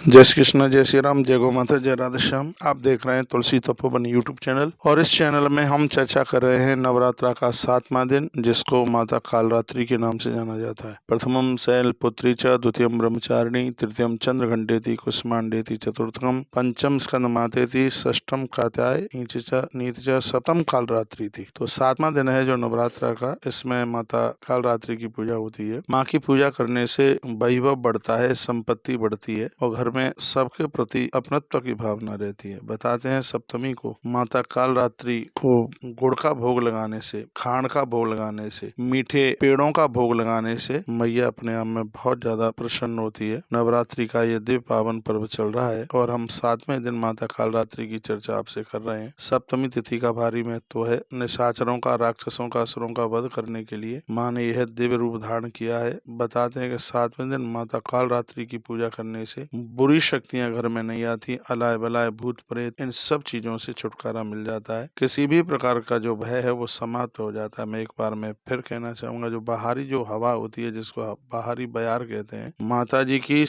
जय श्री कृष्ण, जय श्री राम, जय गौ माता, जय राधे श्याम। आप देख रहे हैं तुलसी तपोवन यूट्यूब चैनल और इस चैनल में हम चर्चा कर रहे हैं नवरात्रा का 7वां दिन, जिसको माता कालरात्रि के नाम से जाना जाता है। प्रथमम शैलपुत्री च, द्वितीयम ब्रह्मचारिणी, तृतीयम चंद्रघंटेति, कुसुमांडेति, चतुर्थकम पंचम स्कंद मातेति, षष्ठम कात्याय नीति च, सप्तम कालरात्रि थी। तो 7वां दिन है जो नवरात्रा का। इसमें माता कालरात्रि की पूजा होती है। माँ की पूजा करने से वैभव बढ़ता है, संपत्ति बढ़ती है और घर में सबके प्रति अपनत्व की भावना रहती है। बताते हैं सप्तमी को माता कालरात्रि को गुड़ का भोग लगाने से, खांड का भोग लगाने से, मीठे पेड़ों का भोग लगाने से मैया अपने आप में बहुत ज्यादा प्रसन्न होती है। नवरात्रि का ये दिव्य पावन पर्व चल रहा है और हम 7वें दिन माता कालरात्रि की चर्चा आपसे कर रहे हैं। सप्तमी तिथि का भारी महत्व है। निशाचरों का, राक्षसों का, असुरों का वध करने के लिए माँ ने यह दिव्य रूप धारण किया है। बताते हैं कि 7वें दिन माता कालरात्रि की पूजा करने से बुरी शक्तियां घर में नहीं आती। अलाय बलाय, भूत प्रेत, इन सब चीजों से छुटकारा मिल जाता है। किसी भी प्रकार का जो भय है वो समाप्त हो जाता है। मैं एक बार में फिर कहना चाहूंगा, जो बाहरी जो हवा होती है, जिसको बाहरी बयार कहते हैं, माता जी की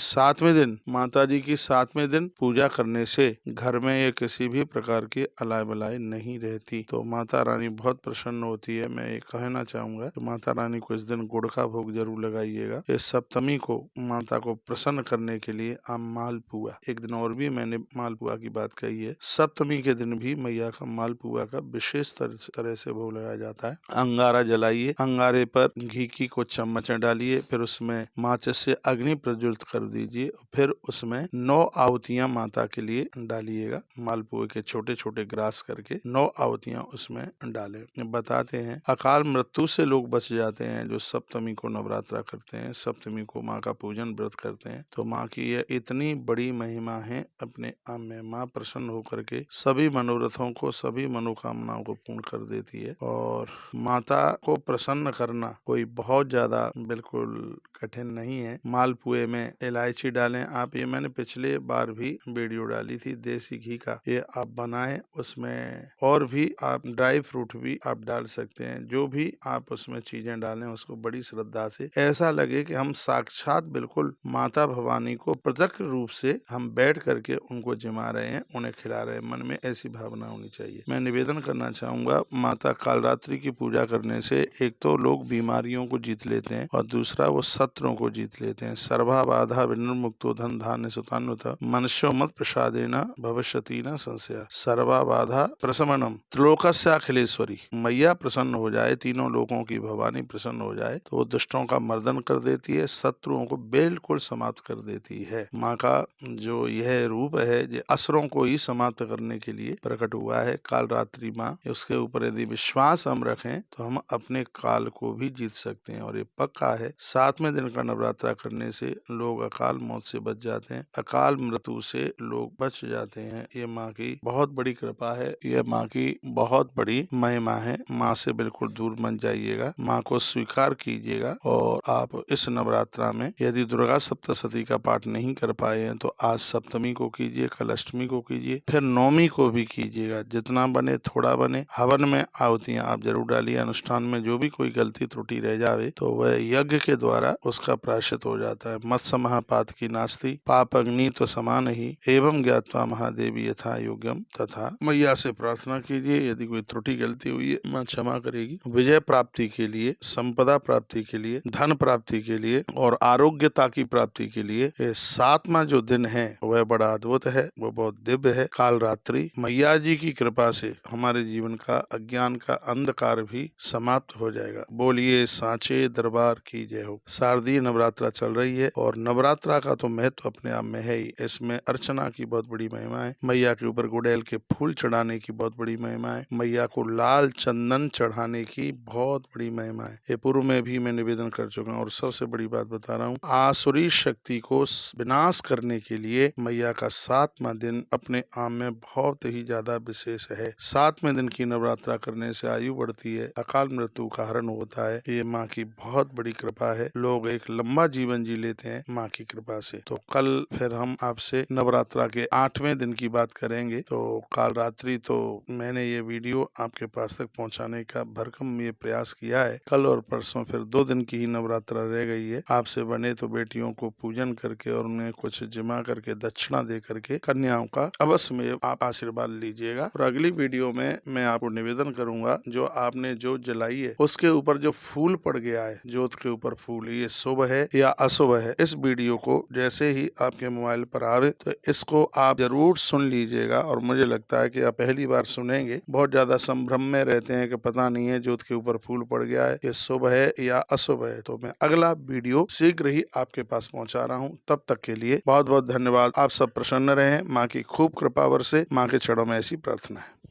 7वें दिन पूजा करने से घर में ये किसी भी प्रकार की अलाय बलाय नहीं रहती। तो माता रानी बहुत प्रसन्न होती है। मैं ये कहना चाहूंगा कि माता रानी को इस दिन गुड़ का भोग जरूर लगाइएगा। इस सप्तमी को माता को प्रसन्न करने के लिए आप मालपुआ, एक दिन और भी मैंने मालपुआ की बात कही है। सप्तमी के दिन भी मैया का मालपुआ का विशेष तरह से भोग लगाया जाता है। अंगारा जलाइए, अंगारे पर घी की कुछ चम्मच डालिए, फिर उसमें माचिस से अग्नि प्रज्वलित कर दीजिए, फिर उसमें 9 आहुतियां माता के लिए डालिएगा। मालपुए के छोटे छोटे ग्रास करके 9 आहुतियां उसमें डालें। बताते हैं अकाल मृत्यु से लोग बच जाते हैं जो सप्तमी को नवरात्रा करते हैं, सप्तमी को माँ का पूजन व्रत करते हैं। तो माँ की यह इतनी बड़ी महिमा है। अपने आप में माँ प्रसन्न होकर के सभी मनोरथों को, सभी मनोकामनाओं को पूर्ण कर देती है। और माता को प्रसन्न करना कोई बहुत ज्यादा बिल्कुल कठिन नहीं है। मालपुए में इलायची डालें आप, ये मैंने पिछले बार भी वीडियो डाली थी। देसी घी का ये आप बनाएं, उसमें और भी आप ड्राई फ्रूट भी आप डाल सकते हैं। जो भी आप उसमें चीजें डालें, उसको बड़ी श्रद्धा से, ऐसा लगे कि हम साक्षात बिल्कुल माता भवानी को प्रत्यक्ष रूप से हम बैठ करके उनको जिमा रहे हैं, उन्हें खिला रहे हैं। मन में ऐसी भावना होनी चाहिए। मैं निवेदन करना चाहूंगा, माता कालरात्रि की पूजा करने से एक तो लोग बीमारियों को जीत लेते हैं और दूसरा वो शत्रुओं को जीत लेते हैं। सर्वा बाधा विनिर्मुक्तो धन धान्य सुतान्वित मनुष्यो मत प्रसादेना भविष्यति न संशय। सर्वा बाधा प्रशमनम त्रिलोकस्य अखिलेश्वरी। मैया प्रसन्न हो जाए, तीनों लोगों की भवानी प्रसन्न हो जाए, तो वो दुष्टों का मर्दन कर देती है, शत्रुओं को बिल्कुल समाप्त कर देती है। माँ का जो यह रूप है, ये असुरों को ही समाप्त करने के लिए प्रकट हुआ है। कालरात्रि माँ, उसके ऊपर यदि विश्वास हम रखें तो हम अपने काल को भी जीत सकते हैं। और ये पक्का है, 7वें दिन का नवरात्रा करने से लोग अकाल मौत से बच जाते हैं, अकाल मृत्यु से लोग बच जाते हैं। ये माँ की बहुत बड़ी कृपा है, ये माँ की बहुत बड़ी महिमा है। माँ से बिल्कुल दूर मत जाइएगा, माँ को स्वीकार कीजिएगा। और आप इस नवरात्रा में यदि दुर्गा सप्तशती का पाठ नहीं कर पाए हैं तो आज सप्तमी को कीजिए, कल अष्टमी को कीजिए, फिर नवमी को भी कीजिएगा। जितना बने थोड़ा बने। हवन में आहुतियां आप जरूर डालिए। अनुष्ठान में जो भी कोई गलती त्रुटि रह जावे तो वह यज्ञ के द्वारा उसका प्रायश्चित हो जाता है। मत्स्य महापात की नास्ति, पाप अग्नि तो समान ही, एवं ज्ञात्वा महादेवी यथा योग्यम। तथा मैया से प्रार्थना कीजिए, यदि कोई त्रुटि गलती हुई है माँ क्षमा करेगी। विजय प्राप्ति के लिए, संपदा प्राप्ति के लिए, धन प्राप्ति के लिए और आरोग्यता की प्राप्ति के लिए ये 7वां जो दिन है वह बड़ा अद्भुत है, वो बहुत दिव्य है। कालरात्रि मैया जी की कृपा से हमारे जीवन का अज्ञान का अंधकार भी समाप्त हो जाएगा। बोलिए सांचे दरबार की जय हो। शारदीय नवरात्रा चल रही है और नवरात्रा का तो महत्व अपने आप में है ही। इसमें अर्चना की बहुत बड़ी महिमा है। मैया के ऊपर गुड़ैल के फूल चढ़ाने की बहुत बड़ी महिमा है। मैया को लाल चंदन चढ़ाने की बहुत बड़ी महिमा है। ये पूर्व में भी मैं निवेदन कर चुका हूँ। और सबसे बड़ी बात बता रहा हूँ, आसुरी शक्ति को विनाश करने के लिए मैया का 7वां दिन अपने आप में बहुत ही ज्यादा विशेष है। 7वें दिन की नवरात्रा करने से आयु बढ़ती है, अकाल मृत्यु का हरण होता है। ये माँ की बहुत बड़ी कृपा है। लोग एक लंबा जीवन जी लेते हैं माँ की कृपा से। तो कल फिर हम आपसे नवरात्रा के 8वें दिन की बात करेंगे। तो कालरात्रि तो मैंने ये वीडियो आपके पास तक पहुँचाने का भरकम ये प्रयास किया है। कल और परसों फिर 2 दिन की ही नवरात्रा रह गई है। आपसे बने तो बेटियों को पूजन करके और उन्हें कुछ जिमा करके दक्षिणा दे करके कन्याओं का अवश्य में आप आशीर्वाद लीजिएगा। और अगली वीडियो में मैं आपको निवेदन करूंगा, जो आपने जोत जलाई है उसके ऊपर जो फूल पड़ गया है, जोत के ऊपर फूल, ये शुभ है या अशुभ है। इस वीडियो को जैसे ही आपके मोबाइल पर आवे तो इसको आप जरूर सुन लीजिएगा। और मुझे लगता है कि आप पहली बार सुनेंगे, बहुत ज्यादा संभ्रम में रहते हैं कि पता नहीं है जोत के ऊपर फूल पड़ गया है, ये शुभ है या अशुभ है। तो मैं अगला वीडियो शीघ्र ही आपके पास पहुंचा रहा हूं। तब तक के लिए बहुत बहुत धन्यवाद। आप सब प्रसन्न रहें, माँ की खूब कृपा बरसे, माँ के चरणों में ऐसी प्रार्थना है।